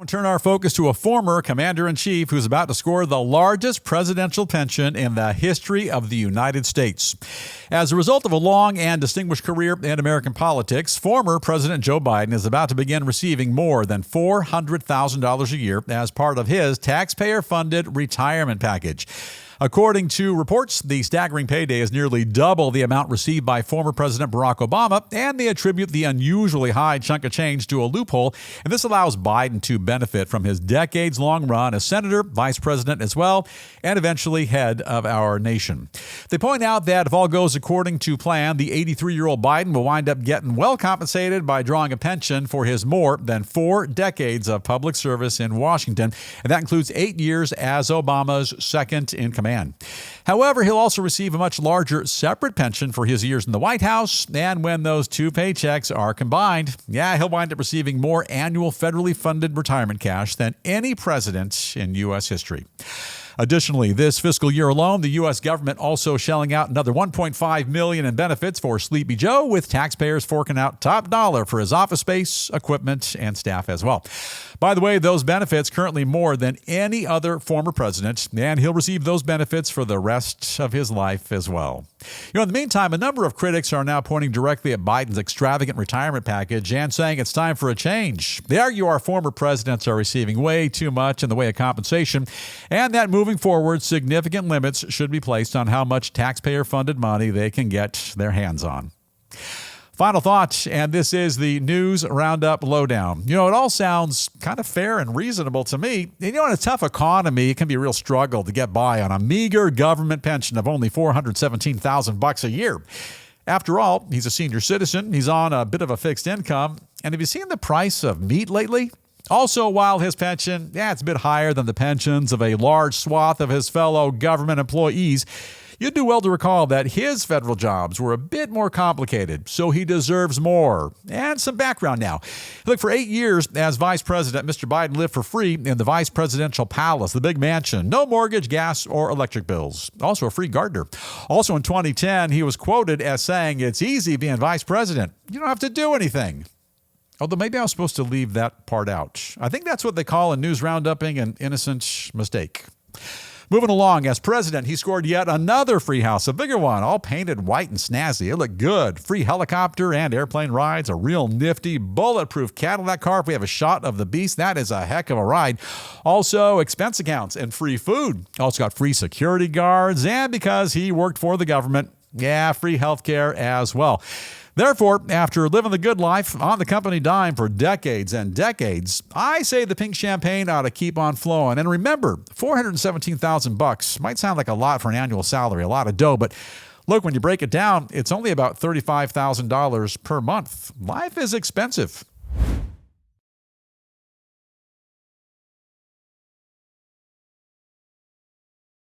We'll turn our focus to a former commander-in-chief who's about to score the largest presidential pension in the history of the United States. As a result of a long and distinguished career in American politics, former President Joe Biden is about to begin receiving more than $400,000 a year as part of his taxpayer-funded retirement package. According to reports, the staggering payday is nearly double the amount received by former President Barack Obama, and they attribute the unusually high chunk of change to a loophole, and this allows Biden to benefit from his decades-long run as senator, vice president as well, and eventually head of our nation. They point out that if all goes according to plan, the 83-year-old Biden will wind up getting well compensated by drawing a pension for his more than 4 decades of public service in Washington, and that includes 8 years as Obama's second in command. However, he'll also receive a much larger separate pension for his years in the White House, and when those two paychecks are combined, he'll wind up receiving more annual federally funded retirement cash than any president in U.S. history. Additionally, this fiscal year alone, the U.S. government also shelling out another $1.5 million in benefits for Sleepy Joe, with taxpayers forking out top dollar for his office space, equipment, and staff as well. By the way, those benefits currently more than any other former president, and he'll receive those benefits for the rest of his life as well. In the meantime, a number of critics are now pointing directly at Biden's extravagant retirement package and saying it's time for a change. They argue our former presidents are receiving way too much in the way of compensation, and that moving forward, significant limits should be placed on how much taxpayer-funded money they can get their hands on. Final thought, and this is the News Roundup Lowdown. It all sounds kind of fair and reasonable to me. In a tough economy, it can be a real struggle to get by on a meager government pension of only $417,000 a year. After all, he's a senior citizen, he's on a bit of a fixed income, and have you seen the price of meat lately? Also, while his pension, it's a bit higher than the pensions of a large swath of his fellow government employees, you'd do well to recall that his federal jobs were a bit more complicated, so he deserves more. And some background now. Look, for 8 years as vice president, Mr. Biden lived for free in the vice presidential palace, the big mansion. No mortgage, gas, or electric bills. Also a free gardener. Also in 2010, he was quoted as saying, "It's easy being vice president. You don't have to do anything." Although maybe I was supposed to leave that part out. I think that's what they call in news roundupping an innocent mistake. Moving along, as president, he scored yet another free house, a bigger one, all painted white and snazzy. It looked good. Free helicopter and airplane rides, a real nifty, bulletproof Cadillac car. If we have a shot of the beast, that is a heck of a ride. Also, expense accounts and free food. Also got free security guards, and because he worked for the government, free health care as well. Therefore, after living the good life on the company dime for decades and decades, I say the pink champagne ought to keep on flowing. And remember, $417,000 might sound like a lot for an annual salary, a lot of dough, but look, when you break it down, it's only about $35,000 per month. Life is expensive.